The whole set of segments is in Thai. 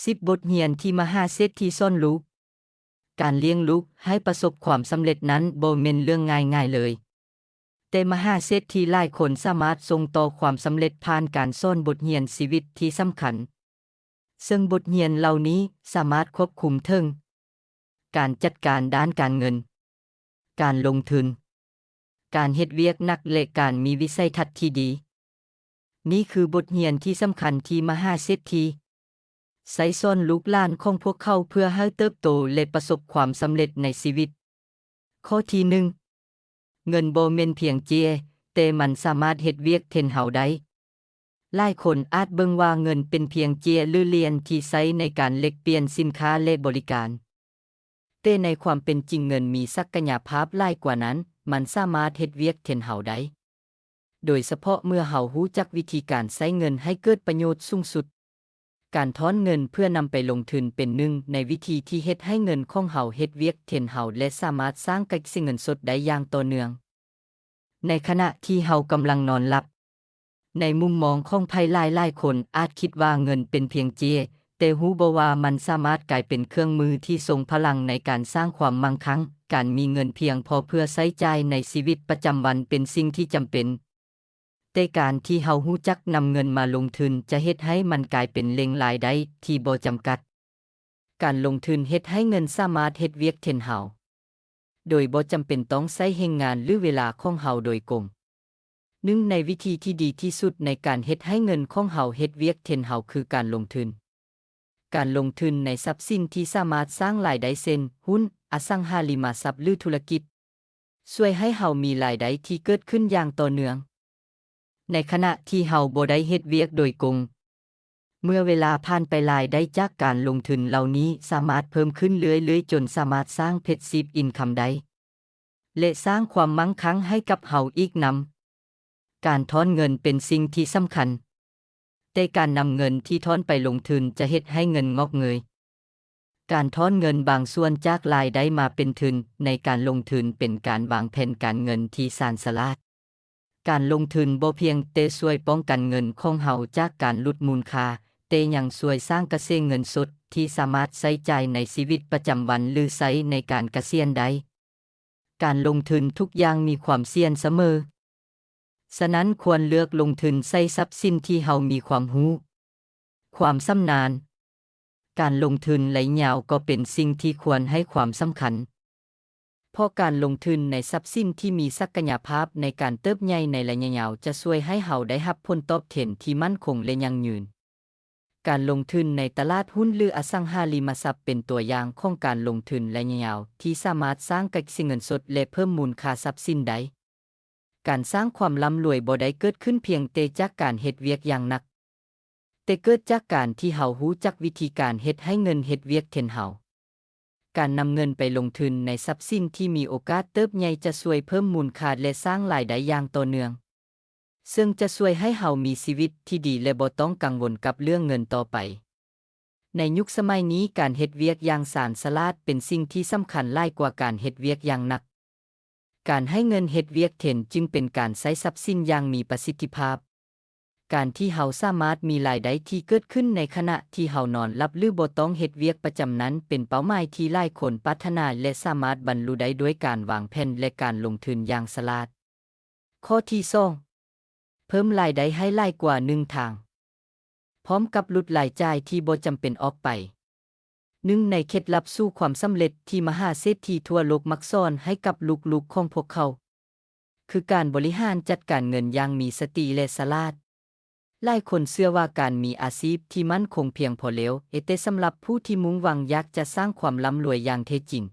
10 บทเรียนที่มหาเศรษฐีสอนลูกการเลี้ยงลูกให้ประสบความสำเร็จนั้นบ่แม่นเรื่องง่ายๆเลยแต่มหาเศรษฐีหลายคนสามารถส่งต่อความสำเร็จผ่านการสอนบทเรียนชีวิตที่สำคัญซึ่งบทเรียนเหล่านี้สามารถควบคุมถึงการจัดการด้านการเงินการลงทุนการเฮ็ดเวียกหนักและการมีวิสัยทัศน์ที่ดีนี่คือบทเรียนที่สำคัญที่มหาเศรษฐีใส่สอนลูกหลานของพวกเขาเพื่อให้เติบโตและประสบความสำเร็จในชีวิตข้อที่1เงินบ่แม่นเพียงเจียแต่มันสามารถเฮ็ดเวียกแทนเฮาได้หลายคนอาจเบิ่งว่าเงินเป็นเพียงเจียหรือเหรียญที่ใช้ในการแลกเปลี่ยนสินค้าและบริการแต่ในความเป็นจริงเงินมีศักยภาพหลายกว่านั้นมันสามารถเฮ็ดเวียกแทนเฮาได้โดยเฉพาะเมื่อเฮารู้จักวิธีการใช้เงินให้เกิดประโยชน์สูงสุดการถอนเงินเพื่อนำไปลงทุนเป็นหนึ่งในวิธีที่เฮ็ดให้เงินของเฮาเฮ็ดเวียกแทนเฮาและสามารถสร้างกำลังเงินสดได้อย่างต่อเนื่องในขณะที่เฮากำลังนอนหลับในมุมมองของภัยหลายๆคนอาจคิดว่าเงินเป็นเพียงเจียแต่รู้บ่ว่ามันสามารถกลายเป็นเครื่องมือที่ทรงพลังในการสร้างความมั่งคั่งการมีเงินเพียงพอเพื่อใช้จ่ายในชีวิตประจำวันเป็นสิ่งที่จำเป็นแต่การที่เฮารู้จักนำเงินมาลงทุนจะเฮ็ดให้มันกลายเป็นแหล่งรายได้ที่บ่จำกัดการลงทุนเฮ็ดให้เงินสามารถเฮ็ดเวียกแทนเฮาโดยบ่จำเป็นต้องใช้แรงงานหรือเวลาของเฮาโดยตรงหนึ่งในวิธีที่ดีที่สุดในการเฮ็ดให้เงินของเฮาเฮ็ดเวียกแทนเฮาคือการลงทุนในทรัพย์สินที่สามารถสร้างรายได้เช่นหุ้นอสังหาริมทรัพย์หรือธุรกิจช่วยให้เฮามีรายได้ที่เกิดขึ้นอย่างต่อเนื่องในขณะที่เฮาบ่ได้เฮ็ดเวียกโดยตรงเมื่อเวลาผ่านไปรายได้จากการลงทุนเหล่านี้สามารถเพิ่มขึ้นเรื่อยๆจนสามารถสร้างpassive incomeได้และสร้างความมั่งคั่งให้กับเฮาอีกนำการถอนเงินเป็นสิ่งที่สำคัญแต่การนำเงินที่ถอนไปลงทุนจะเฮ็ดให้เงินงอกเงยการถอนเงินบางส่วนจากรายได้มาเป็นทุนในการลงทุนเป็นการวางแผนการเงินที่ชาญฉลาดการลงทุนบ่เพียงแต่ช่วยป้องกันเงินของเฮาจากการลดมูลค่าแต่ยังช่วยสร้างกระแสเงินสดที่สามารถใช้จ่ายในชีวิตประจำวันหรือใช้ในการเกษียณได้การลงทุนทุกอย่างมีความเสี่ยงเสมอฉะนั้นควรเลือกลงทุนใส่ทรัพย์สินที่เฮามีความรู้ความชำนาญการลงทุนระยะยาวก็เป็นสิ่งที่ควรให้ความสำคัญเพราะการลงทุนในทรัพย์สินที่มีศักยภาพในการเติบใหญ่ในระยะยาวจะช่วยให้เฮาได้รับผลตอบแทนที่มั่นคงและยั่งยืนการลงทุนในตลาดหุ้นหรืออสังหาริมทรัพย์เป็นตัวอย่างของการลงทุนระยะยาวที่สามารถสร้างกำลังเงินสดและเพิ่มมูลค่าทรัพย์สินได้การสร้างความร่ำรวยบ่ได้เกิดขึ้นเพียงแต่จากการเฮ็ดเวียกอย่างหนักแต่เกิดจากการที่เฮารู้จักวิธีการเฮ็ดให้เงินเฮ็ดเวียกแทนเฮาการนำเงินไปลงทุนในทรัพย์สินที่มีโอกาสเติบใหญ่จะช่วยเพิ่มมูลค่าและสร้างรายได้อย่างต่อเนื่องซึ่งจะช่วยให้เฮามีชีวิตที่ดีและบ่ต้องกังวลกับเรื่องเงินต่อไปในยุคสมัยนี้การเฮ็ดเวียกอย่างชาญฉลาดเป็นสิ่งที่สำคัญหลายกว่าการเฮ็ดเวียกอย่างหนักการให้เงินเฮ็ดเวียกแทนจึงเป็นการใช้ทรัพย์สินอย่างมีประสิทธิภาพการที่เฮาสามารถมีรายได้ที่เกิดขึ้นในขณะที่เฮานอนหลับหรือบ่ต้องเฮ็ดเวียกประจำนั้นเป็นเป้าหมายที่หลายคนปรารถนาและสามารถบรรลุได้ด้วยการวางแผนและการลงทุนอย่างฉลาดข้อที่2เพิ่มรายได้ให้หลายกว่า1ทางพร้อมกับลดรายจ่ายที่บ่จำเป็นออกไปหนึ่งในเคล็ดลับสู่ความสำเร็จที่มหาเศรษฐีทั่วโลกมักสอนให้กับลูกๆของพวกเขาคือการบริหารจัดการเงินอย่างมีสติและฉลาดหลายคนเชื่อว่าการมีอาชีพที่มั่นคงเพียงพอแล้วแต่สำหรับผู้ที่มุ่งหวังอยากจะสร้างความร่ำรวยอย่างแท้จริง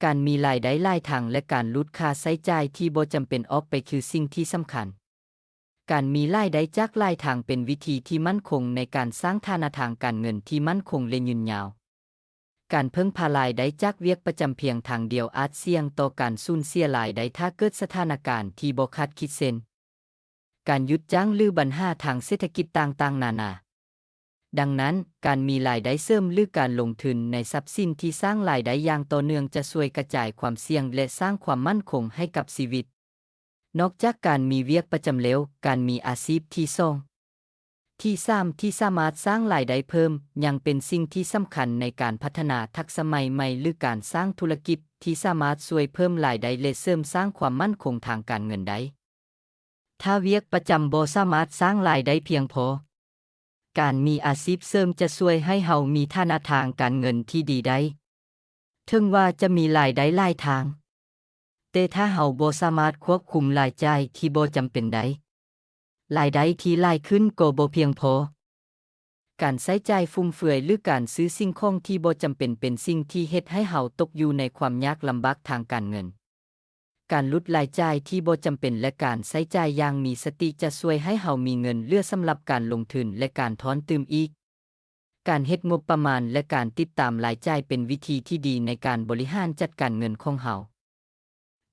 การมีรายได้หลายทางและการลดค่าใช้จ่ายที่บ่จำเป็นออกไปคือสิ่งที่สำคัญการมีรายได้จากหลายทางเป็นวิธีที่มั่นคงในการสร้างฐานะทางการเงินที่มั่นคงและยืนยาวการพึ่งพารายได้จากเวียกประจำเพียงทางเดียวอาจเสี่ยงต่อการสูญเสียรายได้ถ้าเกิดสถานการณ์ที่บ่คาดคิดเช่นการหยุดจ้างหรือปัญหาทางเศรษฐกิจต่างๆนานาดังนั้นการมีรายได้เสริมหรือการลงทุนในทรัพย์สินที่สร้างรายได้อย่างต่อเนื่องจะช่วยกระจายความเสี่ยงและสร้างความมั่นคงให้กับชีวิตนอกจากการมีเวียกประจำแล้วการมีอาชีพที่ ที่3ที่สามารถสร้างรายได้เพิ่มยังเป็นสิ่งที่สำคัญในการพัฒนาทักษะใหม่ๆหรือการสร้างธุรกิจที่สามารถช่วยเพิ่มรายได้และเสริมสร้างความมั่นคงทางการเงินได้ถ้าเวียกประจำบ่สามารถสร้างรายได้เพียงพอการมีอาชีพเสริมจะช่วยให้เฮามีฐานะทางการเงินที่ดีได้ถึงว่าจะมีรายได้หลายทางแต่ถ้าเฮาบ่สามารถควบคุมรายจ่ายที่บ่จำเป็นได้รายได้ที่หลายขึ้นก็บ่เพียงพอการใช้จ่ายฟุ่มเฟือยหรือการซื้อสิ่งของที่บ่จำเป็นเป็นสิ่งที่เฮ็ดให้เฮาตกอยู่ในความยากลำบากทางการเงินการลดรายจ่ายที่บ่จำเป็นและการใช้จ่ายอย่างมีสติจะช่วยให้เฮามีเงินเหลือสำหรับการลงทุนและการถอนตืมอีกการเฮ็ดงบประมาณและการติดตามรายจ่ายเป็นวิธีที่ดีในการบริหารจัดการเงินของเฮา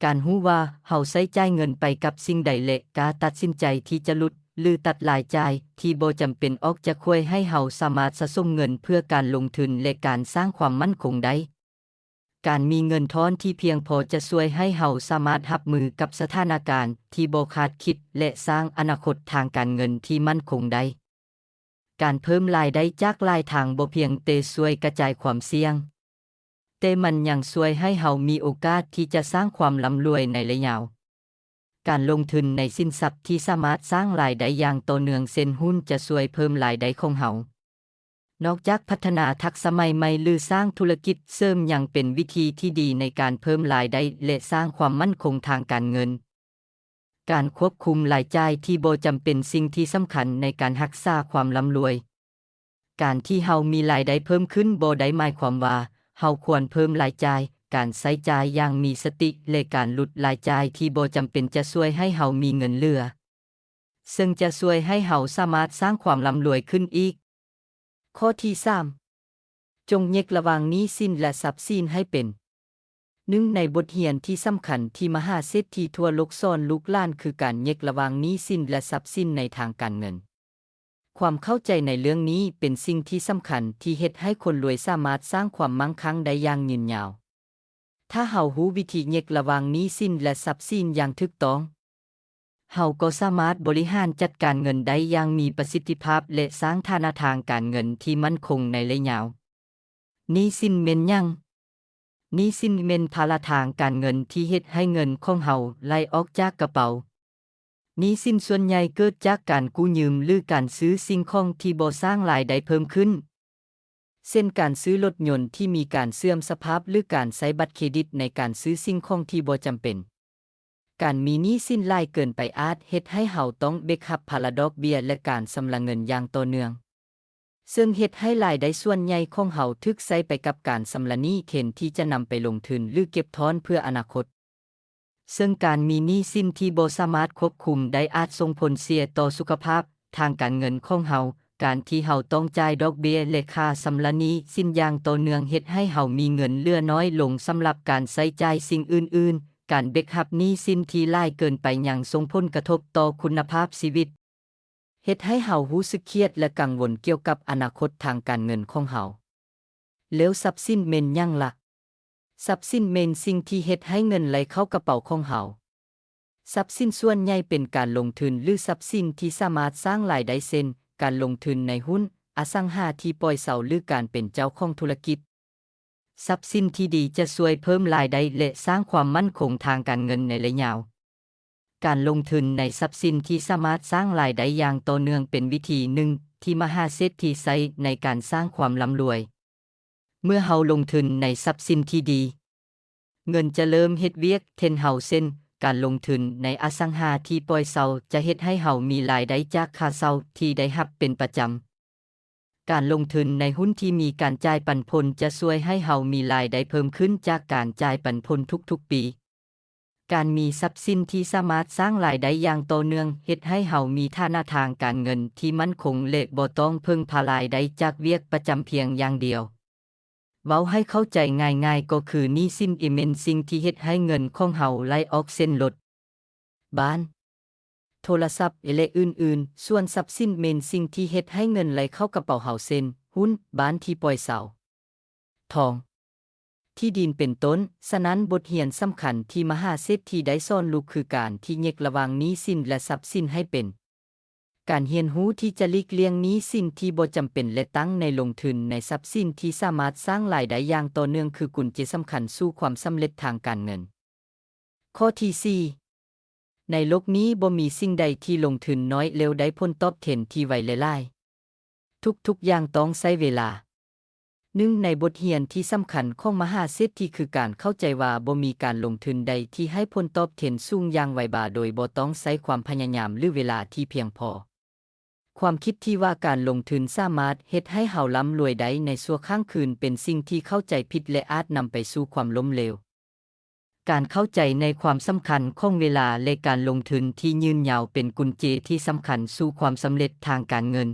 การรู้ว่าเฮาใช้จ่ายเงินไปกับสิ่งใดและการตัดสินใจที่จะลดหรือตัดรายจ่ายที่บ่จำเป็นออกจะช่วยให้เฮาสามารถสะสมเงินเพื่อการลงทุนและการสร้างความมั่นคงได้การมีเงินทอนที่เพียงพอจะช่วยให้เฮาสามารถรับมือกับสถานการณ์ที่บ่คาดคิดและสร้างอนาคตทางการเงินที่มั่นคงได้การเพิ่มรายได้จากหลายทางบ่เพียงแต่ช่วยกระจายความเสี่ยงแต่มันยังช่วยให้เฮามีโอกาสที่จะสร้างความร่ำรวยในระยะยาวการลงทุนในสินทรัพย์ที่สามารถสร้างรายได้อย่างต่อเนื่องเช่นหุ้นจะช่วยเพิ่มรายได้ของเฮานอกจากพัฒนาทักษะใหม่ๆหรือสร้างธุรกิจเสริมยังเป็นวิธีที่ดีในการเพิ่มรายได้และสร้างความมั่นคงทางการเงินการควบคุมรายจ่ายที่บ่จำเป็นสิ่งที่สำคัญในการรักษาความร่ำรวยการที่เฮามีรายได้เพิ่มขึ้นบ่ได้หมายความว่าเฮาควรเพิ่มรายจ่ายการใช้จ่ายอย่างมีสติและการลดรายจ่ายที่บ่จำเป็นจะช่วยให้เฮามีเงินเหลือซึ่งจะช่วยให้เฮาสามารถสร้างความร่ำรวยขึ้นอีกข้อที่3จงแยกระหว่างหนี้สินและทรัพย์สินให้เป็นหนึ่งในบทเรียนที่สำคัญที่มหาเศรษฐีทั่วโลกสอนลูกหลานคือการแยกระหว่างหนี้สินและทรัพย์สินในทางการเงินความเข้าใจในเรื่องนี้เป็นสิ่งที่สำคัญที่เฮ็ดให้คนรวยสามารถสร้างความมั่งคั่งได้อย่างยืนยาวถ้าเฮารู้วิธีแยกระหว่างหนี้สินและทรัพย์สินอย่างถูกต้องเฮาก็สามารถบริหารจัดการเงินได้อย่างมีประสิทธิภาพและสร้างฐานะทางการเงินที่มั่นคงในระยะยาวหนี้สินแม่นหยังหนี้สินแม่นภาระทางการเงินที่เฮ็ดให้เงินของเฮาไหลออกจากกระเป๋าหนี้สินส่วนใหญ่เกิดจากการกู้ยืมหรือการซื้อสิ่งของที่บ่สร้างรายได้เพิ่มขึ้นเช่นการซื้อรถยนต์ที่มีการเสื่อมสภาพหรือการใช้บัตรเครดิตในการซื้อสิ่งของที่บ่จำเป็นการมีหนี้สินหลายเกินไปอาจเฮ็ดให้เฮาต้องแบกรับภาระดอกเบี้ยและการชำระเงินอย่างต่อเนื่องซึ่งเฮ็ดให้รายได้ส่วนใหญ่ของเฮาถูกใช้ไปกับการชำระหนี้แทนที่จะนำไปลงทุนหรือเก็บถอนเพื่ออนาคตซึ่งการมีหนี้สินที่บ่สามารถควบคุมได้อาจส่งผลเสียต่อสุขภาพทางการเงินของเฮาการที่เฮาต้องจ่ายดอกเบี้ยและค่าชำระหนี้สินอย่างต่อเนื่องเฮ็ดให้เฮามีเงินเหลือน้อยลงสำหรับการใช้จ่ายสิ่งอื่นๆการแบกรับหนี้สินที่หลายเกินไปยังส่งผลกระทบต่อคุณภาพชีวิตเฮ็ดให้เฮารู้สึกเครียดและกังวลเกี่ยวกับอนาคตทางการเงินของเฮาแล้วทรัพย์สินแม่นหยังล่ะทรัพย์สินแม่นสิ่งที่เฮ็ดให้เงินไหลเข้ากระเป๋าของเฮาทรัพย์สินส่วนใหญ่เป็นการลงทุนหรือทรัพย์สินที่สามารถสร้างรายได้เช่นการลงทุนในหุ้นอสังหาที่ปล่อยเช่าหรือการเป็นเจ้าของธุรกิจทรัพย์สินที่ดีจะช่วยเพิ่มรายได้และสร้างความมั่นคงทางการเงินในระยะยาวการลงทุนในทรัพย์สินที่สามารถสร้างรายได้อย่างต่อเนื่องเป็นวิธีหนึ่งที่มหาเศรษฐีใช้ในการสร้างความร่ำรวยเมื่อเฮาลงทุนในทรัพย์สินที่ดีเงินจะเริ่มเฮ็ดเวียกแทนเฮาเช่นการลงทุนในอสังหาที่ปล่อยเช่าจะเฮ็ดให้เฮามีรายได้จากค่าเช่าที่ได้รับเป็นประจำการลงทุนในหุ้นที่มีการจ่ายปันผลจะช่วยให้เฮามีรายได้เพิ่มขึ้นจากการจ่ายปันผลทุกๆปีการมีทรัพย์สินที่สามารถสร้างรายได้อย่างต่อเนื่องเฮ็ดให้เฮามีฐานะทางการเงินที่มั่นคงและบ่ต้องพึ่งพารายได้จากเวียกประจำเพียงอย่างเดียวเว้าให้เข้าใจง่ายๆก็คือหนี้สินเป็นสิ่งที่เฮ็ดให้เงินของเฮาไหลออกเช่นรถบ้านโทรศัพท์และอื่นๆส่วนทรัพย์สินเป็นสิ่งที่เฮ็ดให้เงินไหลเข้ากระเป๋าเฮาเช่นหุ้นบ้านที่ปล่อยเช่าทองที่ดินเป็นต้นฉะนั้นบทเรียนสำคัญที่มหาเศรษฐีได้สอนลูกคือการที่แยกระหว่างหนี้สินและทรัพย์สินให้เป็น การเรียนรู้ที่จะหลีกเลี่ยงหนี้สินที่บ่จำเป็นและตั้งในลงทุนในทรัพย์สินที่สามารถสร้างรายได้อย่างต่อเนื่องคือกุญแจสำคัญสู่ความสำเร็จทางการเงิน ข้อที่ 4 ในโลกนี้บ่มีสิ่งใดที่ลงทุนน้อยเร็วได้ผลตอบแทนที่ไวและหลายทุกอย่างต้องใช้เวลาหนึ่งในบทเรียนที่สำคัญของมหาเศรษฐีคือการเข้าใจว่าบ่มีการลงทุนใดที่ให้ผลตอบแทนสูงอย่างไวบาโดยบ่ต้องใช้ความพยายามหรือเวลาที่เพียงพอ ความคิดที่ว่าการลงทุนสามารถเฮ็ดให้เฮาร่ำรวยได้ในชั่วข้างคืนเป็นสิ่งที่เข้าใจผิดและอาจนำไปสู่ความล้มเหลว การเข้าใจในความสำคัญของเวลาและการลงทุนที่ยืนยาวเป็นกุญแจที่สำคัญสู่ความสำเร็จทางการเงิน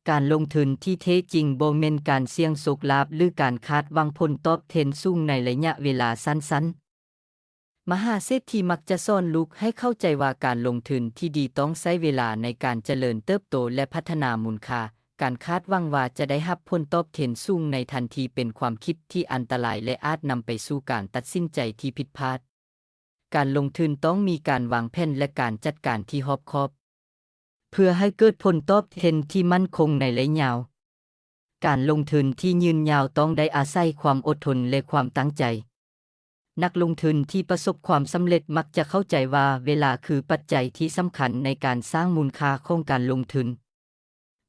การลงทุนที่แท้จริงบ่แม่นการเสี่ยงโชคลาภหรือการคาดหวังผลตอบแทนสูงในระยะเวลาสั้นๆ มหาเศรษฐีมักจะสอนลูกให้เข้าใจว่าการลงทุนที่ดีต้องใช้เวลาในการเจริญเติบโตและพัฒนามูลค่า การคาดหวังว่าจะได้รับผลตอบแทนสูงในทันทีเป็นความคิดที่อันตรายและอาจนำไปสู่การตัดสินใจที่ผิดพลาด การลงทุนต้องมีการวางแผนและการจัดการที่รอบคอบ เพื่อให้เกิดผลตอบแทนที่มั่นคงในระยะยาว การลงทุนที่ยืนยาวต้องได้อาศัยความอดทนและความตั้งใจ นักลงทุนที่ประสบความสำเร็จมักจะเข้าใจว่าเวลาคือปัจจัยที่สำคัญในการสร้างมูลค่าของการลงทุน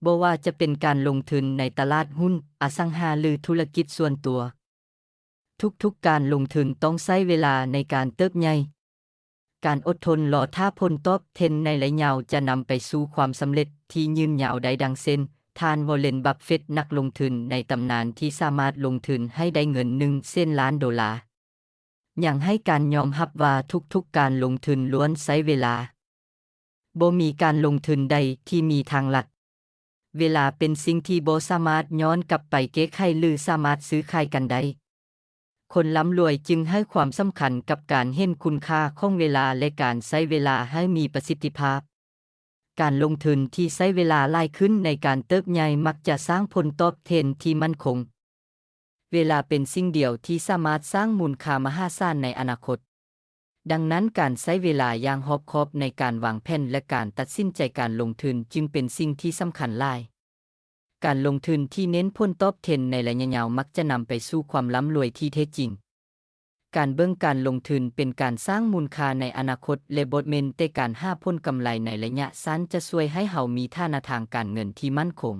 บ่ว่าจะเป็นการลงทุนในตลาดหุ้น อสังหาหรือธุรกิจส่วนตัว ทุกการลงทุนต้องใช้เวลาในการเติบใหญ่ การอดทนรอท่าผลตอบแทนในระยะยาวจะนำไปสู่ความสำเร็จที่ยืนยาวได้ดังเช่นท่านวอร์เรน บัฟเฟตต์นักลงทุนในตำนานที่สามารถลงทุนให้ได้เงิน1,000,000,000 ล้านดอลลาร์ยังให้การยอมรับว่าทุกการลงทุนล้วนใช้เวลาบ่มีการลงทุนใดที่มีทางลัดเวลาเป็นสิ่งที่บ่สามารถย้อนกลับไปแก้ไขหรือสามารถซื้อขายกันได้คนร่ำรวยจึงให้ความสำคัญกับการเห็นคุณค่าของเวลาและการใช้เวลาให้มีประสิทธิภาพ การลงทุนที่ใช้เวลาหลายขึ้นในการเติบใหญ่มักจะสร้างผลตอบแทนที่มั่นคง เวลาเป็นสิ่งเดียวที่สามารถสร้างมูลค่ามหาศาลในอนาคต ดังนั้นการใช้เวลาอย่างรอบคอบในการวางแผนและการตัดสินใจการลงทุนจึงเป็นสิ่งที่สำคัญหลาย การลงทุนที่เน้นผลตอบแทนในระยะยาวมักจะนำไปสู่ความร่ำรวยที่แท้จริง การเบิ่งการลงทุนเป็นการสร้างมูลค่าในอนาคตและบ่แม่นแต่การหาผลกำไรในระยะสั้นจะช่วยให้เฮามีฐานะทางการเงินที่มั่นคง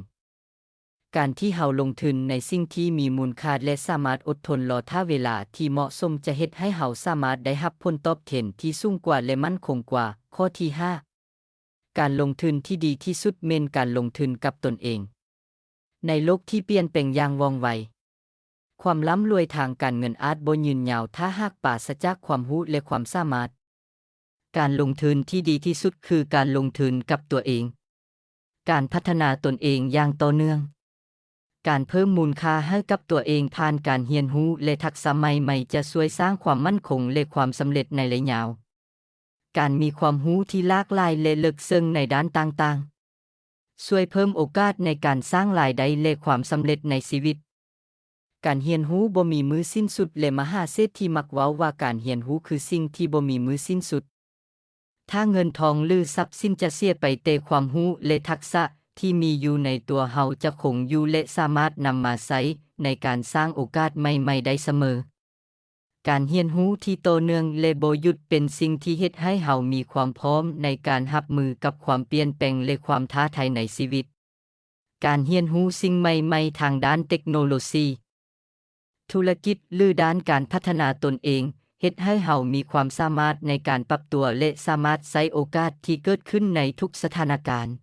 การที่เฮาลงทุนในสิ่งที่มีมูลค่าและสามารถอดทนรอท่าเวลาที่เหมาะสมจะเฮ็ดให้เฮาสามารถได้รับผลตอบแทนที่สูงกว่าและมั่นคงกว่า ข้อที่ 5 การลงทุนที่ดีที่สุดแม่นการลงทุนกับตนเอง ในโลกที่เปลี่ยนแปลงอย่างว่องไว ความร่ำรวยทางการเงินอาจบ่ยืนยาวถ้าหากปราศจากความรู้และความสามารถ การลงทุนที่ดีที่สุดคือการลงทุนกับตัวเอง การพัฒนาตนเองอย่างต่อเนื่อง การเพิ่มมูลค่าให้กับตัวเองผ่านการเรียนรู้และทักษะใหม่ๆจะช่วยสร้างความมั่นคงและความสำเร็จในระยะยาว การมีความรู้ที่หลากหลายและลึกซึ้งในด้านต่างๆ ช่วยเพิ่มโอกาสในการสร้างรายได้และความสำเร็จในชีวิต การเรียนรู้บ่มีมือสิ้นสุดและมหาเศรษฐีมักเว้าว่าการเรียนรู้คือสิ่งที่บ่มีมือสิ้นสุด ถ้าเงินทองหรือทรัพย์สินจะเสียไปแต่ความรู้และทักษะที่มีอยู่ในตัวเฮาจะคงอยู่และสามารถนำมาใช้ในการสร้างโอกาสใหม่ๆได้เสมอ การเรียนรู้ที่ต่อเนื่องและบ่หยุดเป็นสิ่งที่เฮ็ดให้เฮามีความพร้อมในการรับมือกับความเปลี่ยนแปลงและความท้าทายในชีวิต การเรียนรู้สิ่งใหม่ๆทางด้านเทคโนโลยีธุรกิจหรือด้านการพัฒนาตนเองเฮ็ดให้เฮามีความสามารถในการปรับตัวและสามารถใช้โอกาสที่เกิดขึ้นในทุกสถานการณ์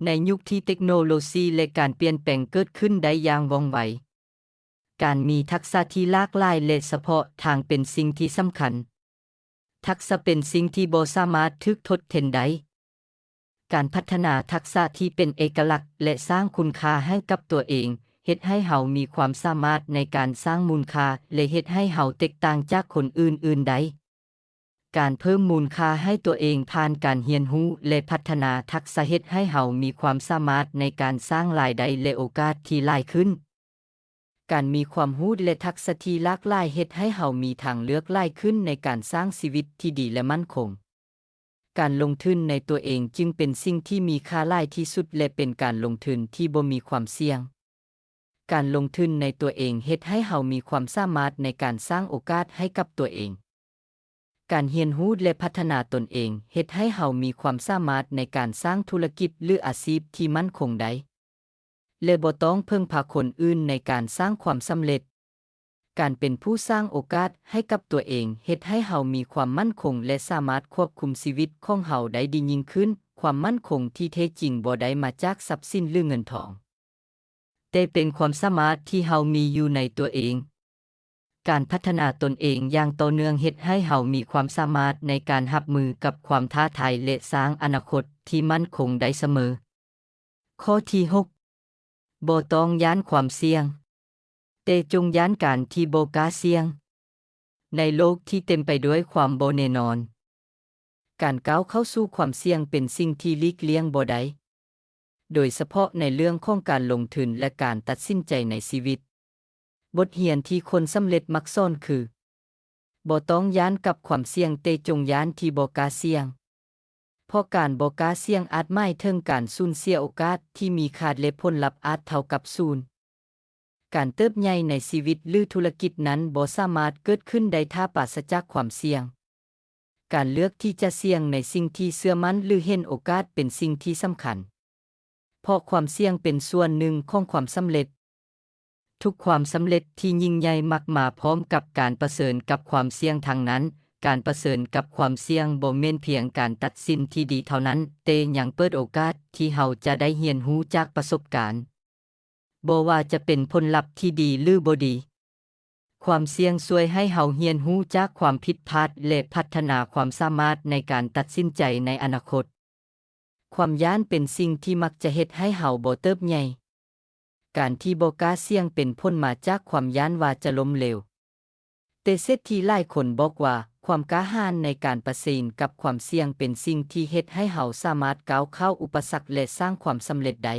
ในยุคที่เทคโนโลยีและการเปลี่ยนแปลงเกิดขึ้นได้อย่างว่องไว การมีทักษะที่หลากหลายและเฉพาะทางเป็นสิ่งที่สำคัญ ทักษะเป็นสิ่งที่บ่สามารถถูกทดแทนได้ การพัฒนาทักษะที่เป็นเอกลักษณ์และสร้างคุณค่าให้กับตัวเองเฮ็ดให้เฮามีความสามารถในการสร้างมูลค่าและเฮ็ดให้เฮาแตกต่างจากคนอื่นๆได้ การเพิ่มมูลค่าให้ตัวเองผ่านการเรียนรู้และพัฒนาทักษะเฮ็ดให้เฮามีความสามารถในการสร้างรายได้และโอกาสที่หลายขึ้น การมีความรู้และทักษะที่หลากหลายเฮ็ดให้เฮามีทางเลือกหลายขึ้นในการสร้างชีวิตที่ดีและมั่นคง การลงทุนในตัวเองจึงเป็นสิ่งที่มีค่าหลายที่สุดและเป็นการลงทุนที่บ่มีความเสี่ยงการลงทุนในตัวเองเฮ็ดให้เฮามีความสามารถในการสร้างโอกาสให้กับตัวเองการเรียนรู้และพัฒนาตนเองเฮ็ดให้เฮามีความสามารถในการสร้างธุรกิจหรืออาชีพที่มั่นคงได้และบ่ต้องพึ่งพาคนอื่นในการสร้างความสำเร็จการเป็นผู้สร้างโอกาสให้กับตัวเองเฮ็ดให้เฮามีความมั่นคงและสามารถควบคุมชีวิตของเฮาได้ดียิ่งขึ้นความมั่นคงที่แท้จริงบ่ได้มาจากทรัพย์สินหรือเงินทองแต่เป็นความสามารถที่เฮามีอยู่ในตัวเองการพัฒนาตนเองอย่างต่อเนื่องเฮ็ดให้เฮามีความสามารถในการรับมือกับความท้าทายและสร้างอนาคตที่มั่นคงได้เสมอข้อที่6บ่ต้องย้านความเสี่ยงแต่จงย้านการที่บ่กล้าเสี่ยงในโลกที่เต็มไปด้วยความบ่แน่นอนการก้าวเข้าสู่ความเสี่ยงเป็นสิ่งที่หลีกเลี่ยงบ่ได้โดยเฉพาะในเรื่องของการลงทุนและการตัดสินใจในชีวิตบทเรียนที่คนสำเร็จมักสอนคือบ่ต้องย้านกับความเสี่ยงแต่จงย้านที่บ่กล้าเสี่ยงเพราะการบ่กล้าเสี่ยงอาจหมายถึงการสูญเสียโอกาสที่มีค่าและผลลัพธ์อาจเท่ากับศูนย์การเติบใหญ่ในชีวิตหรือธุรกิจนั้นบ่สามารถเกิดขึ้นได้ถ้าปราศจากความเสี่ยงการเลือกที่จะเสี่ยงในสิ่งที่เชื่อมั่นหรือเห็นโอกาสเป็นสิ่งที่สำคัญเพราะความเสี่ยงเป็นส่วนหนึ่งของความสำเร็จทุกความสำเร็จที่ยิ่งใหญ่มักมาพร้อมกับการเผชิญกับความเสี่ยงทางนั้นการเผชิญกับความเสี่ยงบ่แม่นเพียงการตัดสินที่ดีเท่านั้นแต่ยังเปิดโอกาสที่เฮาจะได้เรียนรู้จากประสบการณ์บ่ว่าจะเป็นผลลัพธ์ที่ดีหรือบ่ดีความเสี่ยงช่วยให้เฮาเรียนรู้จากความผิดพลาดและพัฒนาความสามารถในการตัดสินใจในอนาคตความย้านเป็นสิ่งที่มักจะเฮ็ดให้เฮาบ่เติบใหญ่การที่บ่กล้าเสี่ยงเป็นผลมาจากความย้านว่าจะล้มเหลวแต่เศรษฐีหลายคนบอกว่าความกล้าหาญในการเผชิญกับความเสี่ยงเป็นสิ่งที่เฮ็ดให้เฮาสามารถก้าวเข้าอุปสรรคและสร้างความสำเร็จได้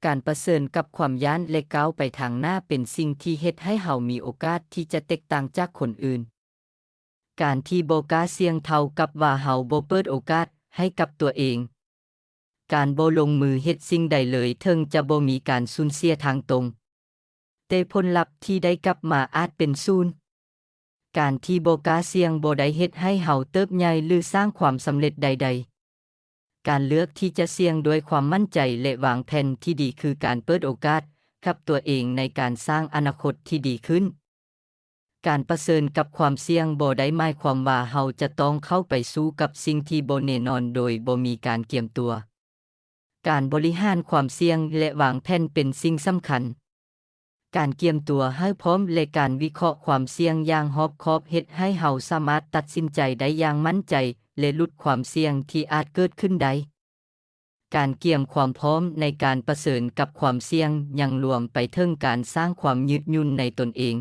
การเผชิญกับความย้านและก้าวไปทางหน้าเป็นสิ่งที่เฮ็ดให้เฮามีโอกาสที่จะแตกต่างจากคนอื่นการที่บ่กล้าเสี่ยงเท่ากับว่าเฮาบ่เปิดโอกาสให้กับตัวเองการบ่ลงมือเฮ็ดสิ่งใดเลยถึงจะบ่มีการสูญเสียทางตรงแต่ผลลัพธ์ที่ได้กลับมาอาจเป็นศูนย์การที่บ่กล้าเสี่ยงบ่ได้เฮ็ดให้เฮาเติบใหญ่หรือสร้างความสำเร็จใดๆการเลือกที่จะเสี่ยงด้วยความมั่นใจและวางแผนที่ดีคือการเปิดโอกาสกับตัวเองในการสร้างอนาคตที่ดีขึ้นการเผชิญกับความเสี่ยงบ่ได้หมายความว่าเฮาจะต้องเข้าไปสู้กับสิ่งที่บ่แน่นอนโดยบ่มีการเตรียมตัวการบริหารความเสี่ยงและวางแผนเป็นสิ่งสำคัญการเตรียมตัวให้พร้อมและการวิเคราะห์ความเสี่ยงอย่างรอบคอบเฮ็ดให้เฮาสามารถตัดสินใจได้อย่างมั่นใจและลดความเสี่ยงที่อาจเกิดขึ้นได้การเตรียมความพร้อมในการเผชิญกับความเสี่ยงยังรวมไปถึงการสร้างความยืดหยุ่นในตนเอง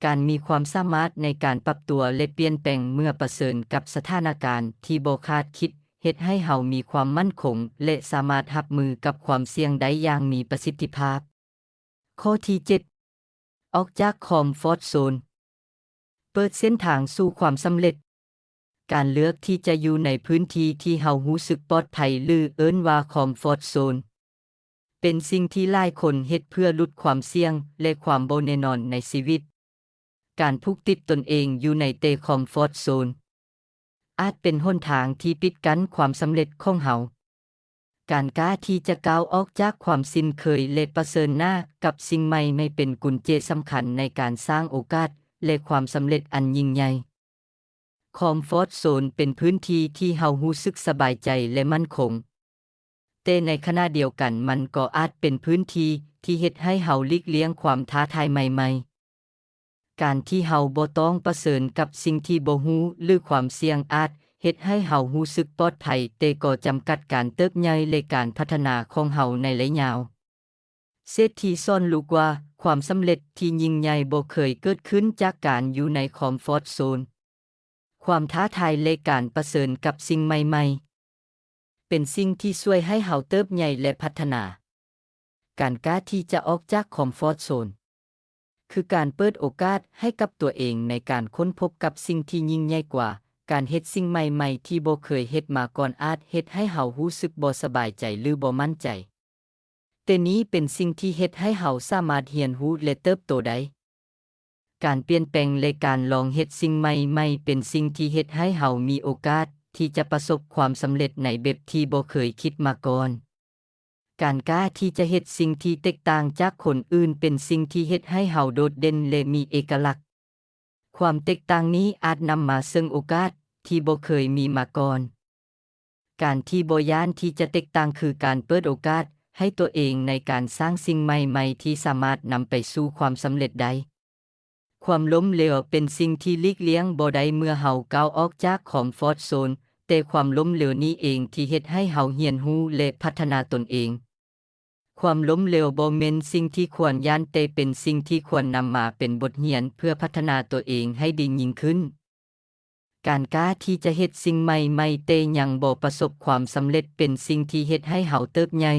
การมีความสามารถในการปรับตัวและเปลี่ยนแปลงเมื่อเผชิญกับสถานการณ์ที่บ่คาดคิดเฮ็ดให้เฮามีความมั่นคงและสามารถรับมือกับความเสี่ยงได้อย่างมีประสิทธิภาพข้อที่7ออกจากคอมฟอร์ตโซนเปิดเส้นทางสู่ความสำเร็จการเลือกที่จะอยู่ในพื้นที่ที่เฮารู้สึกปลอดภัยหรือเอิ้นว่าคอมฟอร์ตโซนเป็นสิ่งที่หลายคนเฮ็ดเพื่อลดความเสี่ยงและความบ่แน่นอนในชีวิตการผูกติดตนเองอยู่ในคอมฟอร์ตโซนอาจเป็นหนทางที่ปิดกั้นความสำเร็จของเฮาการกล้าที่จะก้าวออกจากความสิ้นเคยและเผชิญหน้ากับสิ่งใหม่ไม่เป็นกุญแจสำคัญในการสร้างโอกาสและความสำเร็จอันยิ่งใหญ่คอมฟอร์ตโซนเป็นพื้นที่ที่เฮารู้สึกสบายใจและมั่นคงแต่ในขณะเดียวกันมันก็อาจเป็นพื้นที่ที่เฮ็ดให้เฮาหลีกเลี่ยงความท้าทายใหม่ๆการที่เฮาบ่ต้องเผชิญกับสิ่งที่บ่รู้หรือความเสี่ยงอาจเฮ็ดให้เฮารู้สึกปลอดภัยแต่ก็จำกัดการเติบใหญ่และการพัฒนาของเฮาในระยะยาวเศรษฐีสอนลูกว่าความสำเร็จที่ยิ่งใหญ่บ่เคยเกิดขึ้นจากการอยู่ในคอมฟอร์ตโซนความท้าทายและการเผชิญกับสิ่งใหม่ๆเป็นสิ่งที่ช่วยให้เฮาเติบใหญ่และพัฒนาการกล้าที่จะออกจากคอมฟอร์ตโซนคือการเปิดโอกาสให้กับตัวเองในการค้นพบกับสิ่งที่ยิ่งใหญ่กว่า การเฮ็ดสิ่งใหม่ๆที่บ่เคยเฮ็ดมาก่อนอาจเฮ็ดให้เฮารู้สึกบ่สบายใจหรือบ่มั่นใจแต่นี้เป็นสิ่งที่เฮ็ดให้เฮาสามารถเรียนรู้และเติบโตได้การเปลี่ยนแปลงและการลองเฮ็ดสิ่งใหม่ๆเป็นสิ่งที่เฮ็ดให้เฮามีโอกาสที่จะประสบความสำเร็จในแบบที่บ่เคยคิดมาก่อนการกล้าที่จะเฮ็ดสิ่งที่แตกต่างจากคนอื่นเป็นสิ่งที่เฮ็ดให้เฮาโดดเด่นและมีเอกลักษณ์ความแตกต่างนี้อาจนำมาซึ่งโอกาสที่บ่เคยมีมาก่อนการที่บ่ย้านที่จะแตกต่างคือการเปิดโอกาสให้ตัวเองในการสร้างสิ่งใหม่ๆที่สามารถนำไปสู่ความสำเร็จได้ความล้มเหลวเป็นสิ่งที่หลีกเลี่ยงบ่ได้เมื่อเฮาก้าวออกจากคอมฟอร์ตโซนแต่ความล้มเหลวนี้เองที่เฮ็ดให้เฮาเรียนรู้และพัฒนาตนเองความล้มเหลวบ่แม่นสิ่งที่ควรย้านแต่เป็นสิ่งที่ควรนำมาเป็นบทเรียนเพื่อพัฒนาตัวเองให้ดียิ่งขึ้นการกล้าที่จะเฮ็ดสิ่งใหม่ๆแต่ยังบ่ประสบความสำเร็จเป็นสิ่งที่เฮ็ดให้เฮาเติบใหญ่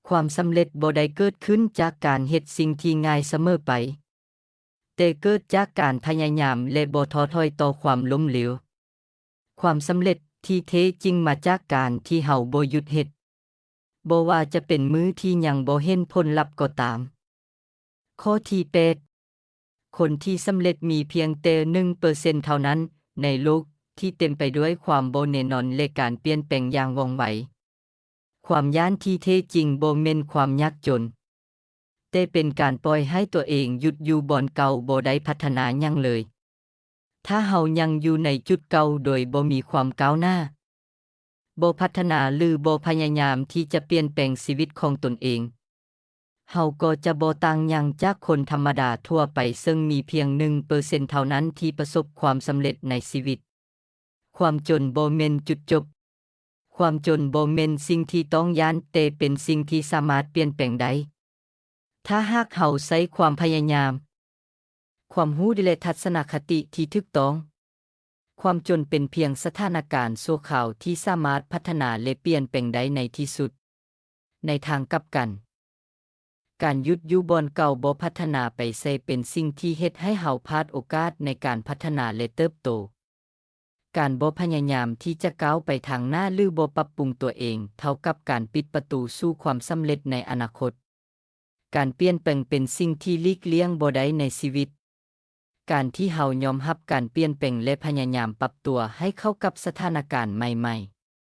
ความสำเร็จบ่ได้เกิดขึ้นจากการเฮ็ดสิ่งที่ง่ายเสมอไปแต่เกิดจากการพยายามและบ่ท้อถอยต่อความล้มเหลวความสำเร็จที่แท้จริงมาจากการที่เฮาบ่หยุดเฮ็ดบ่ว่าจะเป็นมื้อที่ยังบ่เห็นผลลัพธ์ก็ตามข้อที่8คนที่สำเร็จมีเพียงแต่ 1% เท่านั้นในโลกที่เต็มไปด้วยความบ่แน่นอนและการเปลี่ยนแปลงอย่างว่องไวความย้านที่แท้จริงบ่แม่นความยากจนแต่เป็นการปล่อยให้ตัวเองหยุดอยู่บ่อนเก่าบ่ได้พัฒนาหยังเลยถ้าเฮายังอยู่ในจุดเก่าโดยบ่มีความก้าวหน้าบ่พัฒนาหรือบ่พยายามที่จะเปลี่ยนแปลงชีวิตของตนเองเฮาก็จะบ่ต่างหยังจากคนธรรมดาทั่วไปซึ่งมีเพียง 1% เท่านั้นที่ประสบความสำเร็จในชีวิตความจนบ่แม่นจุดจบความจนบ่แม่นสิ่งที่ต้องย้านแต่เป็นสิ่งที่สามารถเปลี่ยนแปลงได้ถ้าหากเฮาใช้ความพยายามความรู้และทัศนคติที่ถูกต้องความจนเป็นเพียงสถานการณ์ชั่วคราวที่สามารถพัฒนาและเปลี่ยนแปลงได้ในที่สุดในทางกลับกันการหยุดอยู่บ่อนเก่าบ่พัฒนาไปใส่เป็นสิ่งที่เฮ็ดให้เฮาพลาดโอกาสในการพัฒนาและเติบโตการบ่พยายามที่จะก้าวไปทางหน้าหรือบ่ปรับปรุงตัวเองเท่ากับการปิดประตูสู่ความสำเร็จในอนาคตการเปลี่ยนแปลงเป็นสิ่งที่หลีกเลี่ยงบ่ได้ในชีวิตการที่เฮายอมรับการเปลี่ยนแปลงและพยายามปรับตัวให้เข้ากับสถานการณ์ใหม่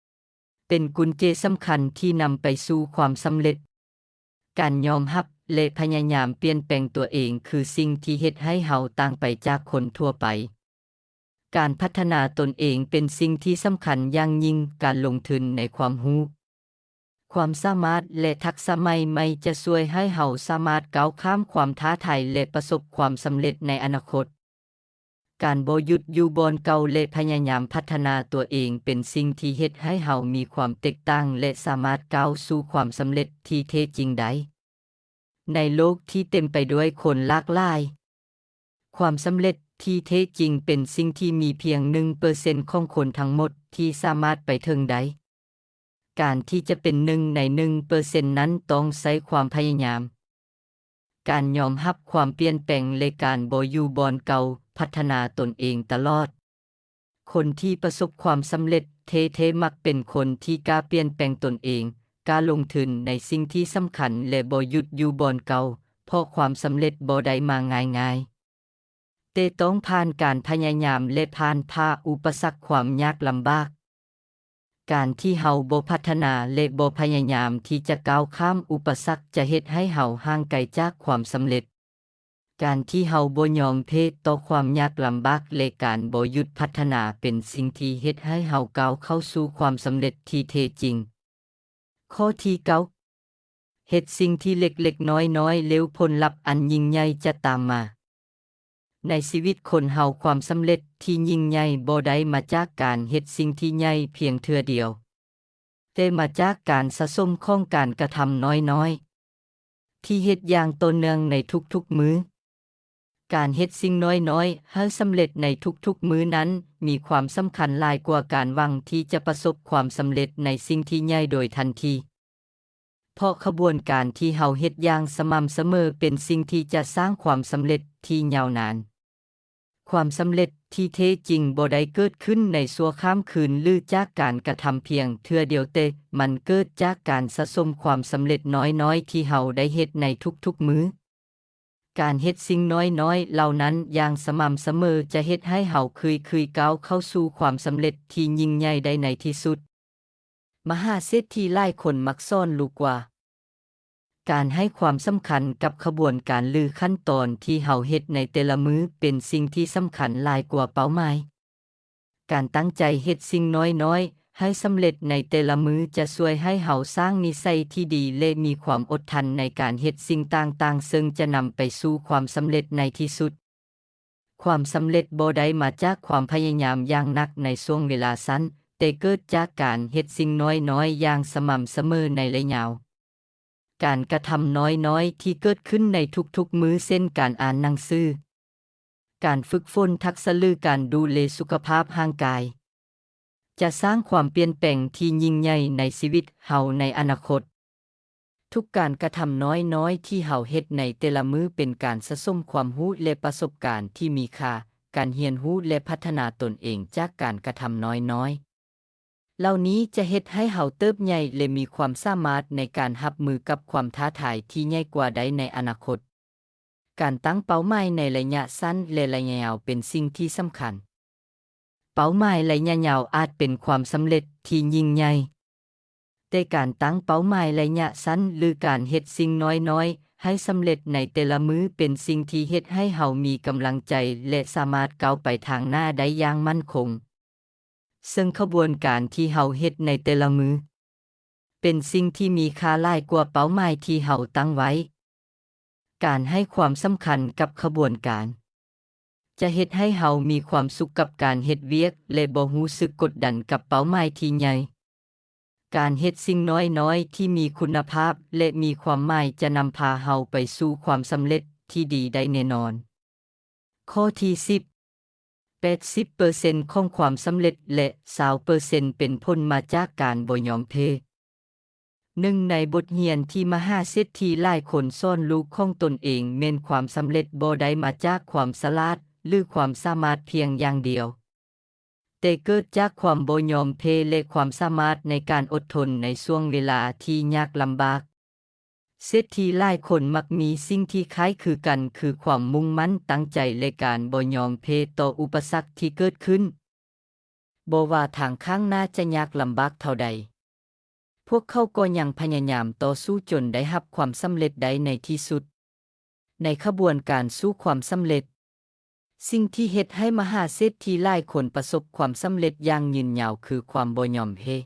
ๆเป็นกุญแจสำคัญที่นำไปสู่ความสำเร็จการยอมรับและพยายามเปลี่ยนแปลงตัวเองคือสิ่งที่เฮ็ดให้เฮาต่างไปจากคนทั่วไปการพัฒนาตนเองเป็นสิ่งที่สำคัญอย่างยิ่งการลงทุนในความรู้ความสามารถและทักษะใหม่ๆจะช่วยให้เฮาสามารถก้าวข้ามความท้าทายและประสบความสำเร็จในอนาคตการบ่หยุดอยู่บ่อนเก่าและพยายามพัฒนาตัวเองเป็นสิ่งที่เฮ็ดให้เฮามีความแตกต่างและสามารถก้าวสู่ความสำเร็จที่แท้จริงได้ในโลกที่เต็มไปด้วยคนหลากหลายความสำเร็จที่แท้จริงเป็นสิ่งที่มีเพียง 1% ของคนทั้งหมดที่สามารถไปถึงได้การที่จะเป็น1ใน 1% นั้นต้องใช้ความพยายามการยอมรับความเปลี่ยนแปลงและการบ่อยู่บ่อนเก่าพัฒนาตนเองตลอดคนที่ประสบความสำเร็จแท้ๆมักเป็นคนที่กล้าเปลี่ยนแปลงตนเองกล้าลงทุนในสิ่งที่สำคัญและบ่หยุดอยู่บ่อนเก่าเพราะความสำเร็จบ่ได้มาง่ายๆแต่ต้องผ่านการพยายามและผ่านอุปสรรคความยากลำบากการที่เฮาบ่พัฒนาและบ่พยายามที่จะก้าวข้ามอุปสรรคจะเฮ็ดให้เฮาห่างไกลจากความสำเร็จการที่เฮาบ่ยอมแพ้ต่อความยากลำบากและการบ่หยุดพัฒนาเป็นสิ่งที่เฮ็ดให้เฮาก้าวเข้าสู่ความสำเร็จที่แท้จริงข้อที่9เฮ็ดสิ่งที่เล็กๆน้อยๆแล้วผลลัพธ์อันยิ่งใหญ่จะตามมาในชีวิตคนเฮาความสำเร็จที่ยิ่งใหญ่บ่ได้มาจากการเฮ็ดสิ่งที่ใหญ่เพียงเทื่อเดียวแต่มาจากการสะสมของการกระทำน้อยๆที่เฮ็ดอย่างต่อเนื่องในทุกๆมื้อการเฮ็ดสิ่งน้อยๆให้สำเร็จในทุกๆมื้อนั้นมีความสำคัญหลายกว่าการหวังที่จะประสบความสำเร็จในสิ่งที่ใหญ่โดยทันทีเพราะขบวนการที่เฮาเฮ็ดอย่างสม่ำเสมอเป็นสิ่งที่จะสร้างความสำเร็จที่ยาวนาน ความสำเร็จที่แท้จริงบ่ได้เกิดขึ้นในชั่วข้ามคืนหรือจากการกระทำเพียงเทื่อเดียวแต่มันเกิดจากการสะสมความสำเร็จน้อยๆที่เฮาได้เฮ็ดในทุกๆมื้อการเฮ็ดสิ่งน้อยๆเหล่านั้นอย่างสม่ำเสมอจะเฮ็ดให้เฮาค่อยๆก้าวเข้าสู่ความสำเร็จที่ยิ่งใหญ่ได้ในที่สุดมหาเศรษฐีหลายคนมักซ่อนลูกว่าการให้ความสำคัญกับขบวนการหรือขั้นตอนที่เฮาเฮ็ดในแต่ละมื้อเป็นสิ่งที่สำคัญหลายกว่าเป้าหมายการตั้งใจเฮ็ดสิ่งน้อยๆให้สำเร็จในแต่ละมื้อจะช่วยให้เฮาสร้างนิสัยที่ดีและมีความอดทนในการเฮ็ดสิ่งต่างๆซึ่งจะนำไปสู่ความสำเร็จในที่สุดความสำเร็จบ่ได้มาจากความพยายามอย่างหนักในช่วงเวลาสั้นแต่เกิดจากการเฮ็ดสิ่งน้อยๆอย่างสม่ำเสมอในระยะยาวการกระทำน้อยๆที่เกิดขึ้นในทุกๆมื้อเช่นการอ่านหนังสือการฝึกฝนทักษะหรือการดูแลสุขภาพร่างกายจะสร้างความเปลี่ยนแปลงที่ยิ่งใหญ่ในชีวิตเฮาในอนาคตทุกการกระทำน้อยๆที่เฮาเฮ็ดในแต่ละมื้อเป็นการสะสมความรู้และประสบการณ์ที่มีค่าการเรียนรู้และพัฒนาตนเองจากการกระทำน้อยๆเหล่านี้จะเฮ็ดให้เฮาเติบใหญ่และมีความสามารถในการรับมือกับความท้าทายที่ใหญ่กว่าใดในอนาคตการตั้งเป้าหมายในระยะสั้นและระยะยาวเป็นสิ่งที่สำคัญเป้าหมายระยะยาวอาจเป็นความสำเร็จที่ยิ่งใหญ่แต่การตั้งเป้าหมายระยะสั้นหรือการเฮ็ดสิ่งน้อยๆให้สำเร็จในแต่ละมื้อเป็นสิ่งที่เฮ็ดให้เฮามีกำลังใจและสามารถก้าวไปทางหน้าได้อย่างมั่นคงซึ่งขบวนการที่เฮาเฮ็ดในแต่ละมื้อเป็นสิ่งที่มีค่าหลายกว่าเป้าหมายที่เฮาตั้งไว้การให้ความสำคัญกับขบวนการจะเฮ็ดให้เฮามีความสุขกับการเฮ็ดเวียกและบ่รู้สึกกดดันกับเป้าหมายที่ใหญ่การเฮ็ดสิ่งน้อยๆที่มีคุณภาพและมีความหมายจะนำพาเฮาไปสู่ความสำเร็จที่ดีได้แน่นอนข้อที่10 80% ของความสำเร็จและ20%เป็นผลมาจากการบ่ยอมแพ้หนึ่งในบทเรียนที่มหาเศรษฐีหลายคนสอนลูกของตนเองแม่นความสำเร็จบ่ได้มาจากความฉลาดหรือความสามารถเพียงอย่างเดียวแต่เกิดจากความบ่ยอมแพ้และความสามารถในการอดทนในช่วงเวลาที่ยากลำบากเศรษฐีหลายคนมักมีสิ่งที่คล้ายคือกันคือความมุ่งมั่นตั้งใจและการบ่ยอมแพ้ต่ออุปสรรคที่เกิดขึ้นบ่ว่าทางข้างหน้าจะยากลำบากเท่าใดพวกเขาก็ยังพยายามต่อสู้จนได้รับความสำเร็จได้ในที่สุดในขบวนการสู่ความสำเร็จสิ่งที่เฮ็ดให้มหาเศรษฐีหลายคนประสบความสำเร็จอย่างยืนยาวคือความบ่ยอมแพ้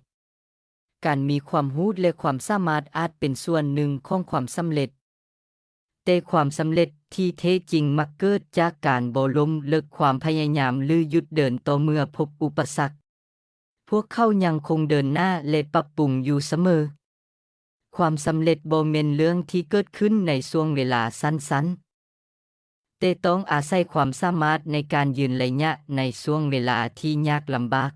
การมีความรู้และความสามารถอาจเป็นส่วนหนึ่งของความสำเร็จแต่ความสำเร็จที่แท้จริงมักเกิดจากการบ่ล้มเลิกความพยายามหรือหยุดเดินต่อเมื่อพบอุปสรรคพวกเขายังคงเดินหน้าและปรับปรุงอยู่เสมอความสำเร็จบ่แม่นเรื่องที่เกิดขึ้นในช่วงเวลาสั้นๆแต่ต้องอาศัยความสามารถในการยืนระยะในช่วงเวลาที่ยากลำบาก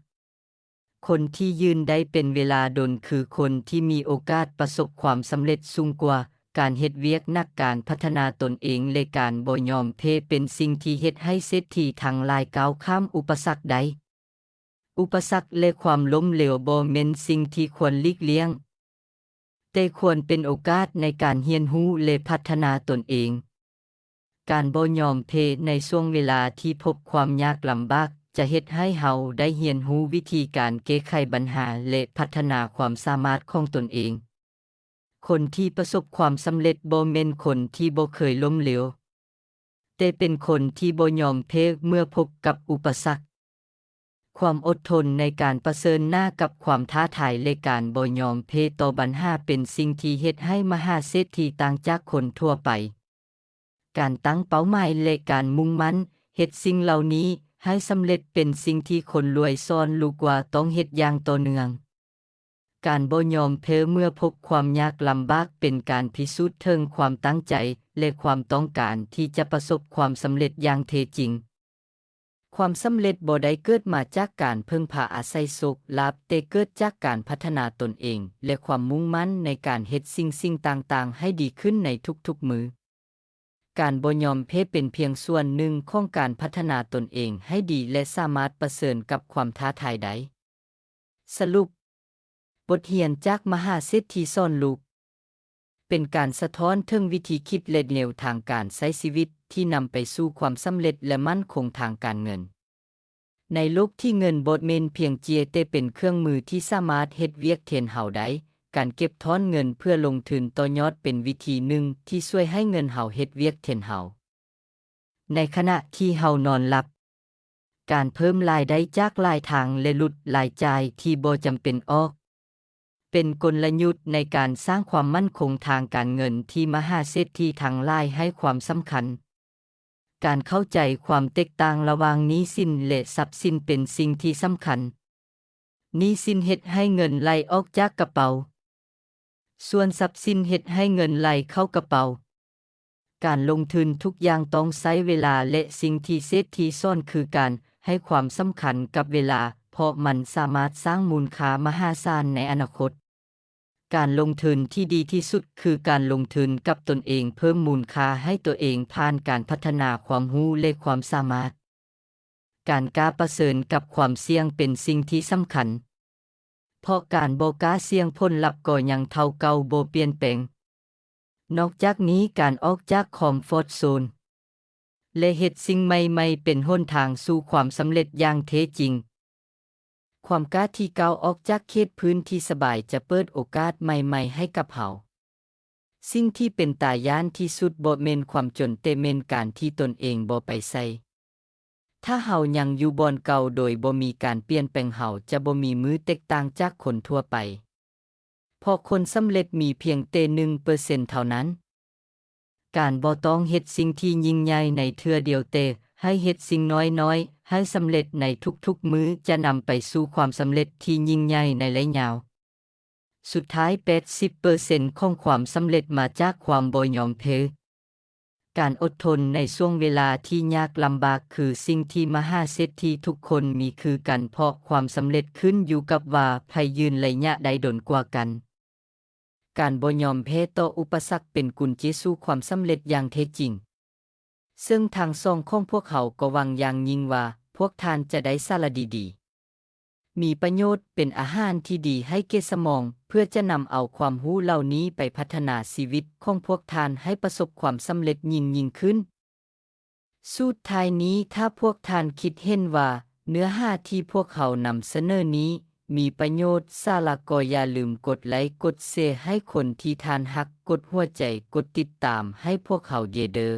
คนที่ยืนได้เป็นเวลาดนคือคนที่มีโอกาสประสบความสำเร็จสูงกว่าการเฮ็ดเวียกนักการพัฒนาตนเองและการบ่ยอมแพ้เป็นสิ่งที่เฮ็ดให้เศรษฐีทั้งหลายก้าวข้ามอุปสรรคใดอุปสรรคและความล้มเหลวบ่แม่นสิ่งที่ควรหลีกเลี่ยงแต่ควรเป็นโอกาสในการเรียนรู้และพัฒนาตนเองการบ่ยอมแพ้ในช่วงเวลาที่พบความยากลำบากจะเฮ็ดให้เฮาได้เรียนรู้วิธีการแก้ไขปัญหาและพัฒนาความสามารถของตนเองคนที่ประสบความสำเร็จบ่แม่นคนที่บ่เคยล้มเหลวแต่เป็นคนที่บ่ยอมแพ้เมื่อพบกับอุปสรรคความอดทนในการเผชิญหน้ากับความท้าทายและการบ่ยอมแพ้ต่อปัญหาเป็นสิ่งที่เฮ็ดให้มหาเศรษฐีต่างจากคนทั่วไปการตั้งเป้าหมายและการมุ่งมั่นเฮ็ดสิ่งเหล่านี้ให้สำเร็จเป็นสิ่งที่คนรวยสอนลูกว่าต้องเฮ็ดอย่างต่อเนื่องการบ่ยอมแพ้เมื่อพบความยากลำบากเป็นการพิสูจน์ถึงความตั้งใจและความต้องการที่จะประสบความสำเร็จอย่างแท้จริงความสำเร็จบ่ได้เกิดมาจากการพึ่งพาอาศัยโชคลาภแต่เกิดจากการพัฒนาตนเองและความมุ่งมั่นในการเฮ็ดสิ่งต่างๆให้ดีขึ้นในทุกๆมื้อ การบ่ยอมแพ้เป็นเพียงส่วนหนึ่งของการพัฒนาตนเองให้ดีและสามารถประเสริญกับความท้าทายใดสรุปบทเรียนจากมหาเศรษฐีซ่อนลูกเป็นการสะท้อนถึงวิธีคิดและแนวทางการใช้ชีวิตที่นำไปสู่ความสำเร็จและมั่นคงทางการเงินในโลกที่เงินบ่แม่นเพียงเจียแต่เป็นเครื่องมือที่สามารถเฮ็ดเวียกแทนเฮาได้การเก็บทอนเงินเพื่อลงทุนต่อยอดเป็นวิธีหนึ่งที่ช่วยให้เงินเฮาเฮ็ดเวียกแทนเฮาในขณะที่เฮานอนหลับการเพิ่มรายได้จากหลายทางและลดรายจ่ายที่บ่จำเป็นออกเป็นกลยุทธ์ในการสร้างความมั่นคงทางการเงินที่มหาเศรษฐีทั้งหลายให้ความสำคัญการเข้าใจความแตกต่างระหว่างหนี้สินและทรัพย์สินเป็นสิ่งที่สำคัญหนี้สินเฮ็ดให้เงินไหลออกจากกระเป๋าส่วนทรัพย์สินเฮ็ดให้เงินไหลเข้ากระเป๋าการลงทุนทุกอย่างต้องใช้เวลาและสิ่งที่เศรษฐีซ่อนคือการให้ความสำคัญกับเวลาเพราะมันสามารถสร้างมูลค่ามหาศาลในอนาคตการลงทุนที่ดีที่สุดคือการลงทุนกับตนเองเพิ่มมูลค่าให้ตัวเองผ่านการพัฒนาความรู้และความสามารถการกล้าประเสริญกับความเสี่ยงเป็นสิ่งที่สำคัญเพราะการบ่กล้าเสี่ยงผลลัพธ์ก็ยังเท่าเก่าบ่เปลี่ยนแปลงนอกจากนี้การออกจากคอมฟอร์ตโซนและเฮ็ดสิ่งใหม่ๆเป็นหนทางสู่ความสำเร็จอย่างแท้จริงความกล้าที่ก้าวออกจากเขตพื้นที่สบายจะเปิดโอกาสใหม่ๆให้กับเฮาสิ่งที่เป็นตาย้านที่สุดบ่แม่นความจนแต่แม่นการที่ตนเองบ่ไปใส่ถ้าเฮายังอยู่บ่อนเก่าโดยบ่มีการเปลี่ยนแปลงเฮาจะบ่มีมือแตกต่างจากคนทั่วไปเพราะคนสำเร็จมีเพียงแต่ 1% เท่านั้นการบ่ต้องเฮ็ดสิ่งที่ยิ่งใหญ่ในเทื่อเดียวแต่ให้เฮ็ดสิ่งน้อยๆให้สำเร็จในทุกๆมื้อจะนำไปสู่ความสำเร็จที่ยิ่งใหญ่ในระยะยาวสุดท้าย 80% ของความสำเร็จมาจากความบ่ยอมแพ้การอดทนในช่วงเวลาที่ยากลำบากคือสิ่งที่มหาเศรษฐีทุกคนมีคือกันเพราะความสำเร็จขึ้นอยู่กับว่าไผยืนระยะใดดนกว่ากันการบ่ยอมแพ้ต่ออุปสรรคเป็นกุญแจสู่ความสำเร็จอย่างแท้จริงซึ่งทางสองของพวกเขาก็หวังอย่างยิ่งว่าพวกท่านจะได้สาระดีๆมีประโยชน์เป็นอาหารที่ดีให้แก่สมองเพื่อจะนำเอาความรู้เหล่านี้ไปพัฒนาชีวิตของพวกท่านให้ประสบความสำเร็จยิ่งขึ้นสุดท้ายนี้ถ้าพวกท่านคิดเห็นว่าเนื้อหาที่พวกเขานำเสนอนี้มีประโยชน์สาระก็อย่าลืมกดไลค์กดแชร์ให้คนที่ท่านฮักกดหัวใจกดติดตามให้พวกเขาเด้อ